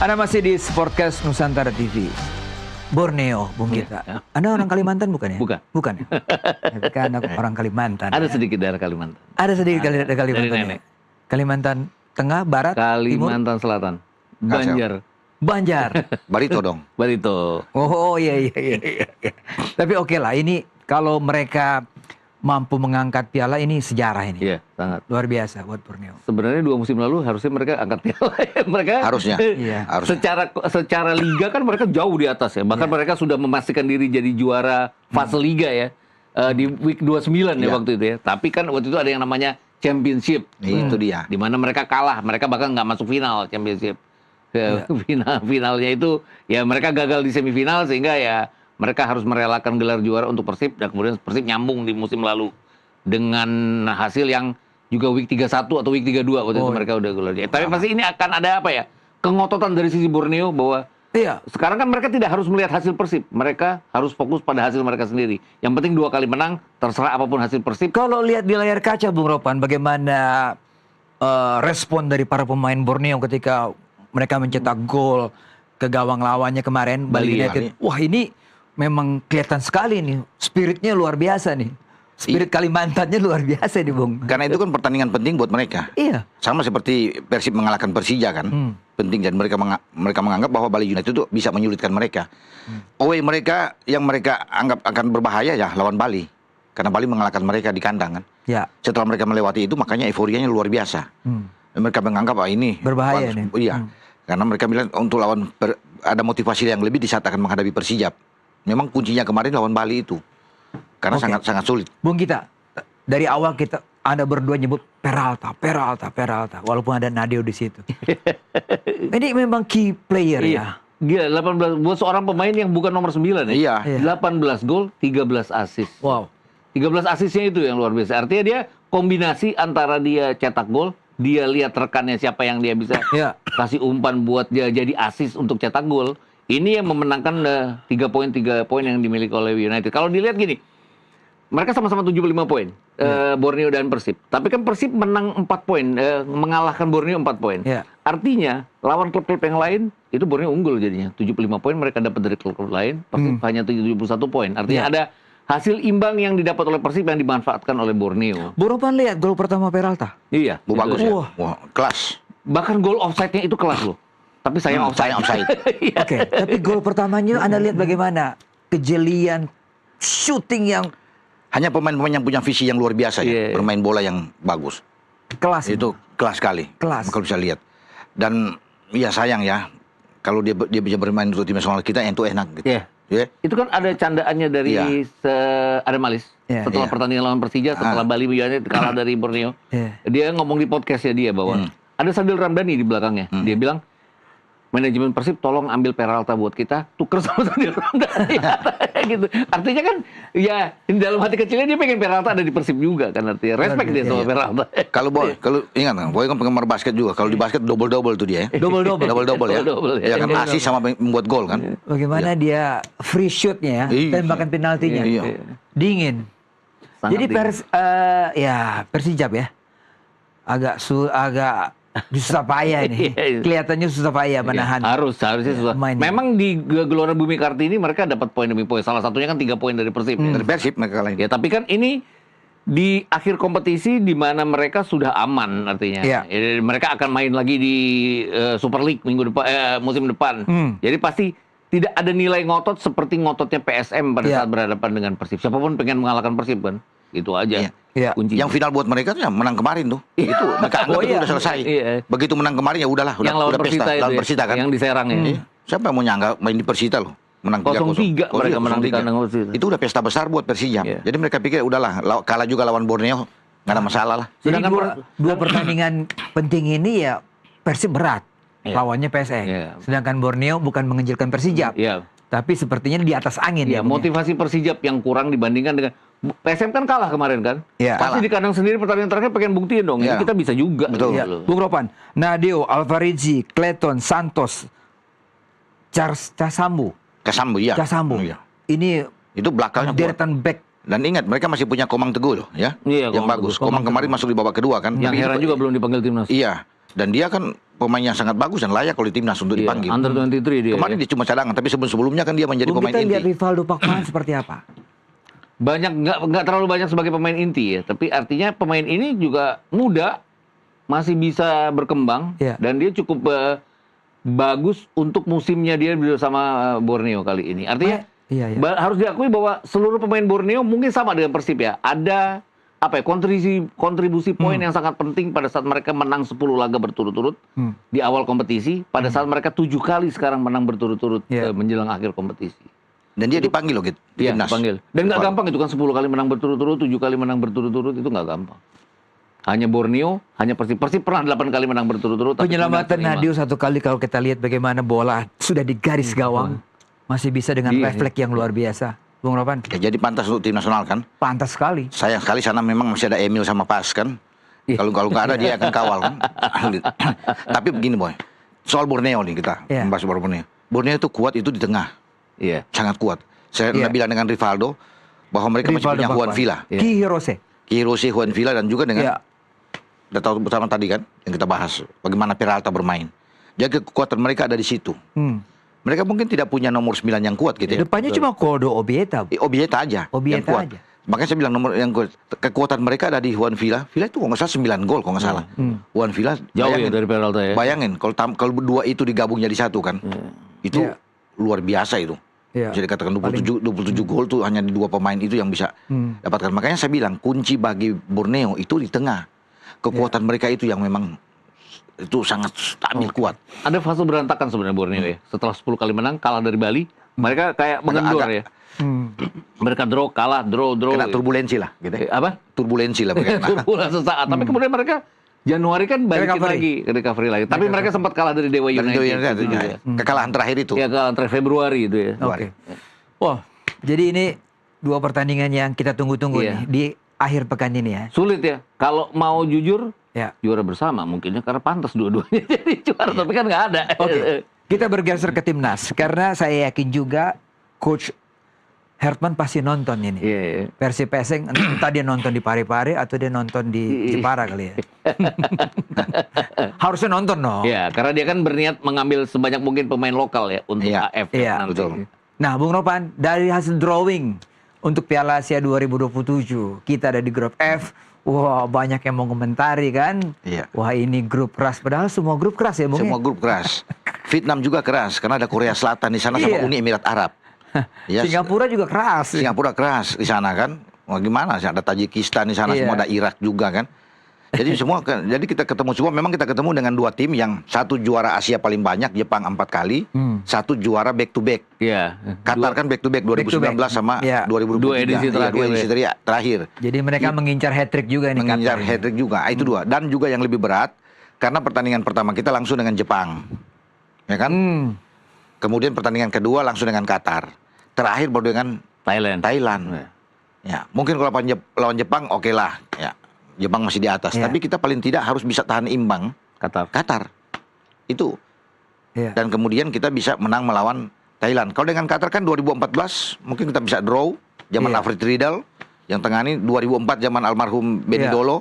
Anda masih di Sportcast Nusantara TV. Borneo, Bung Gita. Ya. Anda orang Kalimantan bukan ya? Bukan. Bukan ya? Tapi kan Anda orang Kalimantan. Ada ya? sedikit daerah Kalimantan. Ada sedikit dari Kalimantan. Dari Ya? nenek. Kalimantan Tengah, Barat, Timur, Kalimantan Selatan. Banjar. Banjar. Barito dong. Barito. Oh iya. Tapi oke lah, ini kalau mereka mampu mengangkat piala ini sejarah ini. Iya, sangat. Luar biasa buat Borneo. Sebenarnya 2 musim lalu harusnya mereka angkat piala. Mereka Harusnya. Iya. Harusnya. secara liga kan mereka jauh di atas ya. Bahkan mereka sudah memastikan diri jadi juara fase liga ya. Di week 29 ya Iya. waktu itu ya. Tapi kan waktu itu ada yang namanya championship. Itu dia. Di mana mereka kalah, mereka bahkan nggak masuk final championship. Finalnya itu ya mereka gagal di semifinal sehingga ya mereka harus merelakan gelar juara untuk Persib dan kemudian Persib nyambung di musim lalu dengan hasil yang juga week 31 atau week 32 waktu itu mereka udah gelar juara. Tapi pasti ini akan ada apa ya? Kengototan dari sisi Borneo bahwa Iya. sekarang kan mereka tidak harus melihat hasil Persib, mereka harus fokus pada hasil mereka sendiri. Yang penting 2 kali menang, terserah apapun hasil Persib. Kalau lihat di layar kaca Bung Ropan, bagaimana respon dari para pemain Borneo ketika mereka mencetak gol ke gawang lawannya kemarin, Bali United. Wah ini memang kelihatan sekali nih, spiritnya luar biasa nih. Spirit Kalimantannya luar biasa nih Bung. Karena itu kan pertandingan penting buat mereka. Iya. Sama seperti Persib mengalahkan Persija kan. Penting dan mereka menganggap bahwa Bali United itu bisa menyulitkan mereka. Away mereka yang mereka anggap akan berbahaya ya lawan Bali. Karena Bali mengalahkan mereka di kandang kan. Ya. Setelah mereka melewati itu makanya euforianya luar biasa. Mereka menganggap ini Berbahaya bagus. nih. Iya. Karena mereka bilang untuk lawan ada motivasi yang lebih di saat akan menghadapi Persija. Memang kuncinya kemarin lawan Bali itu. Karena sangat sulit. Bung Gita, dari awal Anda berdua nyebut Peralta. Walaupun ada Nadeo di situ. Ini memang key player ya. Gila, 18 buat seorang pemain yang bukan nomor 9 ya. Iya. 18 gol, 13 assist. Wow. 13 asisnya itu yang luar biasa. Artinya dia kombinasi antara dia cetak gol, dia lihat rekannya siapa yang dia bisa Iya. kasih umpan buat dia jadi asis untuk cetak gol. Ini yang memenangkan 3 poin yang dimiliki oleh United. Kalau dilihat gini, mereka sama-sama 75 poin, Borneo dan Persib. Tapi kan Persib menang 4 poin, mengalahkan Borneo 4 poin. Iya. Artinya, lawan klub-klub yang lain, itu Borneo unggul jadinya. 75 poin mereka dapat dari klub-klub lain, Persib hanya 71 poin. Artinya ada hasil imbang yang didapat oleh Persib yang dimanfaatkan oleh Borneo. Bung Ropan lihat gol pertama Peralta. Iya. Bagus ya. Wah. Wah, kelas. Bahkan gol offside-nya itu kelas loh. Tapi sayang offside. Oke, tapi gol pertamanya Anda lihat bagaimana kejelian shooting yang Hanya pemain-pemain yang punya visi yang luar biasa Iya. ya. Bermain bola yang bagus. kelas. Itu kelas sekali. Kelas. Kalau bisa lihat. Dan ya sayang ya. Kalau dia bisa bermain untuk tim nasional kita itu enak gitu. Iya. Ya. Itu kan ada candaannya dari Adam Malis. Iya. Setelah Iya. pertandingan lawan Persija, setelah Bali United kalah dari Borneo. Iya. Dia ngomong di podcastnya dia bahwa ada Sadil Ramdhani di belakangnya. Dia bilang, manajemen Persib tolong ambil Peralta buat kita, tuker sama Sadil Ramdhani. Gitu. Artinya kan, ya di dalam hati kecilnya dia pengen Peralta ada di Persib juga kan artinya. Respect dia sama Peralta. Kalau kalau ingat kan, Boy kan penggemar basket juga. Kalau di basket double-double tuh dia ya. Double-double. Double-double ya. Double-double ya. Ya kan asis sama membuat gol kan. Bagaimana dia free shootnya ya, Iya. tembakan penaltinya. Iya. Dingin. Sangat Jadi dingin. Persijap ya. Agak susah payah ini. Iya. Kelihatannya susah payah menahan. Harusnya susah. main. Memang di Gelora Bumi Kartini mereka dapat poin demi poin. Salah satunya kan 3 poin dari Persib. Ya. Dari Persib mereka kalahin. Ya, tapi kan ini di akhir kompetisi di mana mereka sudah aman artinya. Iya. Ya, mereka akan main lagi di Super League minggu depan, musim depan. Jadi pasti tidak ada nilai ngotot seperti ngototnya PSM pada Iya. saat berhadapan dengan Persib. Siapapun pengen mengalahkan Persib kan. Itu aja. Iya. Kuncinya. Yang final buat mereka tuh ya menang kemarin tuh. Itu mereka anggap itu udah selesai. Iya. Begitu menang kemarin ya udahlah, yang lawan udah Persita pesta, itu lawan ya, Persita kan. yang di Serang ya. Iya. Siapa yang mau nyangka main di Persita loh? Menang 0-3 mereka menang di 0-3. kandang Persita. Itu udah pesta besar buat Persija. Iya. Jadi mereka pikir udahlah, kalah juga lawan Borneo, nggak ada masalah lah. Jadi Sedangkan dua pertandingan penting ini ya Persib berat. Iya. Lawannya PSM. Iya. Sedangkan Borneo bukan mengejilkan Persijap. Iya. Tapi sepertinya di atas angin. Ya, ya, Bung, ya. motivasi Persijap yang kurang dibandingkan dengan PSM kan kalah kemarin kan? Iya. Pasti Kalah. di kandang sendiri pertandingan terakhir pengen buktiin dong. Ini Iya. kita bisa juga. Betul. gitu Ya, loh. Bung Ropan, Nadeo, Alvarizzi, Clayton, Santos, Charles Casambu. Kesambu ya. Casambu. Iya. Ini Itu belakangnya kuat. deretan back. Dan ingat mereka masih punya Komang Teguh Iya, ya. yang Komang bagus. Teguh. Komang kemarin masuk di babak kedua kan. Yang Tapi heran itu- juga belum dipanggil timnas. Iya. Dan dia kan pemain yang sangat bagus dan layak kalau di timnas untuk Iya, dipanggil. Under 23 dia. Kemarin dia cuma cadangan, tapi sebelumnya kan dia menjadi Bung, pemain kita lihat inti. Rivaldo Pakman seperti apa? Banyak, nggak terlalu banyak sebagai pemain inti ya, tapi artinya pemain ini juga muda, masih bisa berkembang, Iya. dan dia cukup bagus untuk musimnya dia bersama Borneo kali ini. Artinya Iya. harus diakui bahwa seluruh pemain Borneo mungkin sama dengan Persib ya. Ada apa ya, kontribusi poin yang sangat penting pada saat mereka menang 10 laga berturut-turut di awal kompetisi, pada saat mereka 7 kali sekarang menang berturut-turut Iya. menjelang akhir kompetisi. Dan dia dipanggil loh gitu, di Iya, timnas. panggil. Dan nggak gampang itu kan, 10 kali menang berturut-turut, 7 kali menang berturut-turut, itu nggak gampang. Hanya Borneo, hanya Persib. Persib pernah 8 kali menang berturut-turut. tapi Penyelamatan tidak Nadio satu kali kalau kita lihat bagaimana bola sudah di garis gawang. Masih bisa dengan Iya. refleks yang luar biasa. Bung Ropan, Ya, jadi pantas untuk tim nasional kan. pantas sekali. Sayang sekali sana memang masih ada Emil sama Pas kan. Iya. Kalau nggak ada dia akan kawal kan. Tapi begini boy, soal Borneo nih kita Iya. membahas Borneo. Borneo itu kuat itu di tengah, Iya. sangat kuat. Saya Iya. bilang dengan Rivaldo bahwa mereka masih punya Juan Villa, Iya. Ki Hirose. Hirose, Juan Villa dan juga dengan Iya. udah tahu bersama tadi kan yang kita bahas bagaimana Peralta bermain. Jadi kekuatan mereka ada di situ. Mereka mungkin tidak punya nomor 9 yang kuat gitu ya. Depannya cuma Kodo Obieta. Obieta aja yang Obieta kuat. aja. Makanya saya bilang nomor yang kuat. Kekuatan mereka ada di Juan Villa. Villa itu kalau nggak salah 9 gol kalau nggak salah. Juan Villa Jauh ya dari Peralta ya. Bayangin kalau berdua itu digabung jadi satu kan. Itu Iya. luar biasa itu. Iya. Bisa dikatakan 27 gol tuh hanya di dua pemain itu yang bisa dapatkan. Makanya saya bilang kunci bagi Borneo itu di tengah. Kekuatan mereka itu yang memang itu sangat stabil kuat. Ada fase berantakan sebenarnya Borneo ya. Setelah 10 kali menang, kalah dari Bali, mereka kayak mengendor agak- ya. Mereka draw, kalah, draw. Kena turbulensi lah gitu. Apa? Turbulensi lah bagaimana. Turbulensi sesaat. Tapi kemudian mereka Januari kan balikin Recovery. lagi, recovery lagi. Tapi mereka sempat kalah dari Dewa Dan United. itu yang itu juga. kekalahan terakhir itu. Ya, kalah antara Februari itu ya. Oke. Wah, jadi ini dua pertandingan yang kita tunggu-tunggu Iya. nih di akhir pekan ini ya. Sulit ya. Kalau mau jujur, Ya. juara bersama mungkinnya karena pantas dua-duanya jadi juara, tapi kan nggak ada. Oke. Kita bergeser ke timnas karena saya yakin juga Coach Herman pasti nonton ini. Iya, iya. Persib Peseng entah dia nonton di Parepare atau dia nonton di Jepara kali ya. Harusnya nonton dong. Ya, karena dia kan berniat mengambil sebanyak mungkin pemain lokal ya untuk Iya. AF Iya, nanti. betul. Nah, Bung Ropan, dari hasil drawing untuk Piala Asia 2027, kita ada di grup F. Wah, banyak yang mau komentari kan. Iya. Wah, ini grup keras. Padahal semua grup keras ya, Bung. Semua grup keras. Vietnam juga keras karena ada Korea Selatan di sana sama Iya. Uni Emirat Arab. Ya, Singapura juga keras. Singapura keras di sana kan. Wah, gimana sih, ada Tajikistan di sana, Iya. semua ada Irak juga kan. Jadi semua jadi kita ketemu semua, memang kita ketemu dengan dua tim yang satu juara Asia paling banyak, Jepang 4 kali, satu juara back to back. Iya. Qatar kan back to back 2019 sama Iya. 2023. Dua edisi Iya, terakhir, dua edisi terakhir. Jadi mereka mengincar hat-trick juga nih. Mengincar Qatar. hat-trick juga. Ah, itu dua. Dan juga yang lebih berat karena pertandingan pertama kita langsung dengan Jepang. Ya kan? Kemudian pertandingan kedua langsung dengan Qatar. Terakhir baru dengan Thailand. Ya, mungkin kalau lawan Jepang oke lah. Ya, Jepang masih di atas. Iya. Tapi kita paling tidak harus bisa tahan imbang Qatar. Itu. Iya. Dan kemudian kita bisa menang melawan Thailand. Kalau dengan Qatar kan 2014 mungkin kita bisa draw zaman Iya. Alfred Riedel. Yang tengah ini 2004 zaman almarhum Benny Iya. Dolo.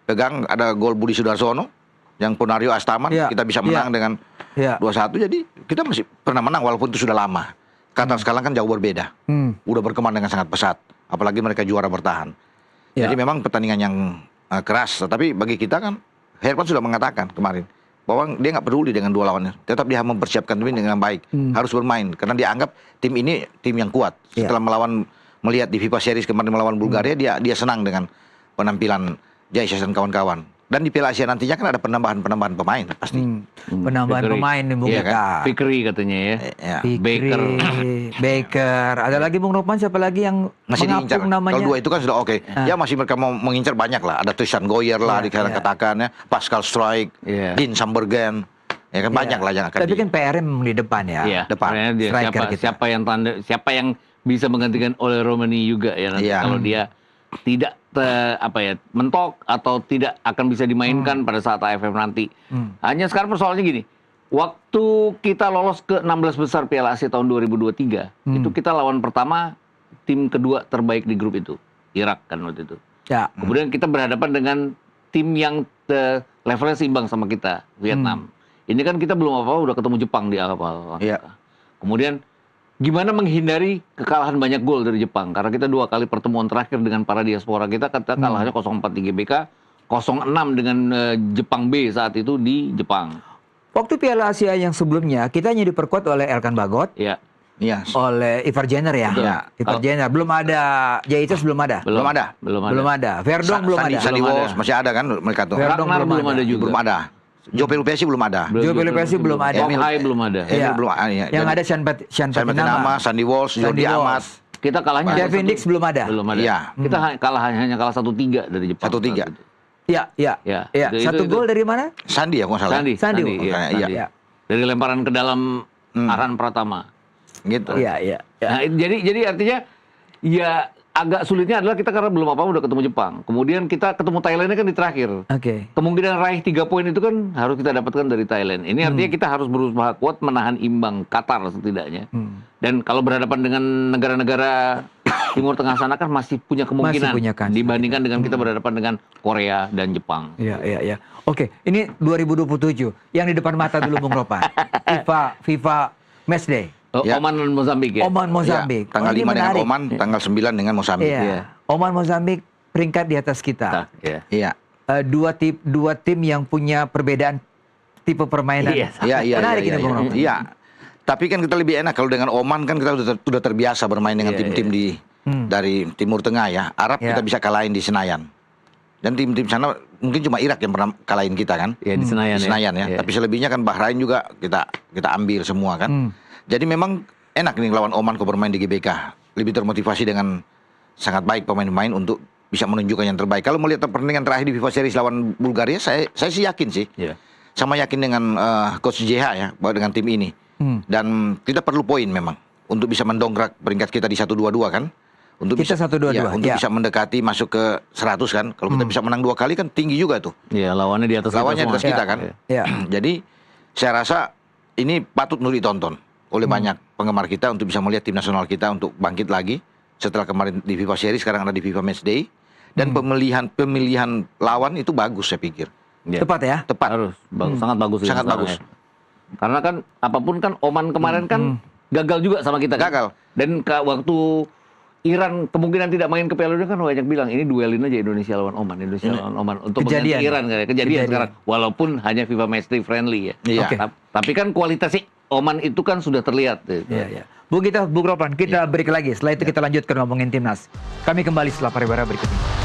Pegang ada gol Budi Sudarsono. Yang Ponario Astaman Iya. kita bisa menang Iya. dengan Iya. 2-1. Jadi kita masih pernah menang walaupun itu sudah lama. Qatar sekarang kan jauh berbeda. Udah berkembang dengan sangat pesat. Apalagi mereka juara bertahan. Ya. Jadi memang pertandingan yang keras. Tapi bagi kita kan, Herman sudah mengatakan kemarin bahwa dia nggak peduli dengan dua lawannya. Tetap dia mempersiapkan tim ini dengan baik. Harus bermain. Karena dia anggap tim ini tim yang kuat. Ya. Setelah melihat di FIFA Series kemarin melawan Bulgaria, dia senang dengan penampilan Jais dan kawan-kawan. Dan di Piala Asia nantinya kan ada penambahan pemain pasti. Penambahan Fikri. pemain nih Bung Iya kita. kan? Fikri katanya ya. Ya. Fikri, Baker. Ada lagi Bung Ropan, siapa lagi yang Masih diincar. mengapung namanya? Kalau dua itu kan sudah oke. Ya masih mereka mau mengincar banyak lah. Ada Tristan Goyer lah Iya, dikatakan iya. katakan ya. Pascal Struijk, Iya. Dean Sambergen. Ya kan banyak lah yang akan Tapi kan PR memang di depan ya. Iya, depan. sebenarnya dia Striker kita. siapa yang bisa menggantikan oleh Romani juga ya nanti Iya. kalau dia tidak mentok atau tidak akan bisa dimainkan pada saat AFF nanti. Hanya sekarang persoalannya gini. Waktu kita lolos ke 16 besar Piala Asia tahun 2023, itu kita lawan pertama tim kedua terbaik di grup itu, Irak kan waktu itu. Ya. Kemudian kita berhadapan dengan tim yang levelnya seimbang sama kita, Vietnam. ini kan kita belum apa-apa udah ketemu Jepang di awal. Iya. Kemudian gimana menghindari kekalahan banyak gol dari Jepang? Karena kita 2 kali pertemuan terakhir dengan para diaspora kita kalahnya 0-4 di GBK, 0-6 dengan Jepang B saat itu di Jepang. Waktu Piala Asia yang sebelumnya kita hanya diperkuat oleh Elkan Bagot, Iya. Iya. oleh Ivar Jenner ya. Betul. Ivar Jenner belum ada, Jaites belum ada. Belum ada. Belum ada. Verdong belum ada. Sandy Belum Walsh ada. masih ada kan mereka tuh. Verdong Ragnar belum belum ada. ada juga. Belum ada. Joe Pelupesi belum ada. Joe Pelupesi belum ada. Tom Hai belum ada. Iya. Emil belum ada. Ya. Yang ada Sean Sam Patinama, Patinama, Sandy Walsh, Sandy Jordi Amat. Walsh. Kita kalahnya Kevin Dix belum ada. Belum ada. Iya. Kita hanya kalah 1-3 dari Jepang. 1-3. saat itu. Iya, iya. Ya, Iya. itu- Satu itu- gol dari mana? Sandi ya, kalau nggak salah. Sandi. Iya, Iya. Sandi. Dari lemparan ke dalam Arhan Pratama. Gitu. Iya, iya. Nah, jadi artinya ya agak sulitnya adalah kita karena belum apa-apa udah ketemu Jepang. Kemudian kita ketemu Thailandnya kan di terakhir. Oke. Kemungkinan raih 3 poin itu kan harus kita dapatkan dari Thailand. Ini artinya kita harus berusaha kuat menahan imbang Qatar setidaknya. Dan kalau berhadapan dengan negara-negara Timur Tengah sana kan masih punya kemungkinan Masih punya kans. dibandingkan dengan kita berhadapan dengan Korea dan Jepang. Iya, iya, iya. Oke, ini 2027. Yang di depan mata dulu Bung Ropan. FIFA Matchday. Ya. Oman dan Mozambik ya. Oman Mozambik. Ya, tanggal Oh, ini 5 dengan menarik. Oman, tanggal 9 dengan Mozambik. Iya. Iya. Oman Mozambik peringkat di atas Nah, kita. ya. Iya. Dua tim yang punya perbedaan tipe permainan. Iya, Iya. Menarik iya, ini, Bung iya. Ropan. Iya. Tapi kan kita lebih enak kalau dengan Oman kan kita sudah terbiasa bermain dengan Iya, tim-tim di dari Timur Tengah ya. Arab Iya. kita bisa kalahin di Senayan. Dan tim-tim sana mungkin cuma Irak yang pernah kalahin kita kan. Ya di Senayan, Di Senayan ya. Iya. Tapi selebihnya kan Bahrain juga kita ambil semua kan. Jadi memang enak nih lawan Oman kalau bermain di GBK. Lebih termotivasi dengan sangat baik pemain-pemain untuk bisa menunjukkan yang terbaik. Kalau melihat pertandingan terakhir di FIFA Series lawan Bulgaria, saya sih yakin sih. Iya. Sama yakin dengan Coach JH ya, bahwa dengan tim ini. Dan kita perlu poin memang untuk bisa mendongkrak peringkat kita di 122 kan. Untuk Kita bisa 122, ya, untuk ya. bisa mendekati masuk ke 100 kan. Kalau kita bisa menang 2 kali kan tinggi juga tuh. Iya, lawannya di atas Lawannya di kita atas semua. kita kan. Iya. Jadi saya rasa ini patut untuk ditonton oleh banyak penggemar kita untuk bisa melihat tim nasional kita untuk bangkit lagi setelah kemarin di FIFA Series, sekarang ada di FIFA Matchday. Dan pemilihan lawan itu bagus saya pikir. Iya. Tepat ya? Tepat. Harus bagus, sangat bagus ini Sangat sekarang bagus. ya. Karena kan apapun kan Oman kemarin kan gagal juga sama kita kan. Gagal. Dan waktu Iran kemungkinan tidak main ke Piala Dunia kan banyak bilang ini duelin aja Indonesia lawan Oman, Indonesia lawan Oman untuk Kejadian. mengganti Iran kejadian Kejadian. sekarang walaupun hanya FIFA Matchday friendly ya. Iya. Oke. Tapi kan kualitasnya Oman itu kan sudah terlihat. Iya, iya. Bung Ropan, kita break lagi. Setelah itu kita lanjutkan ngomongin timnas. Kami kembali setelah pariwara berikut ini.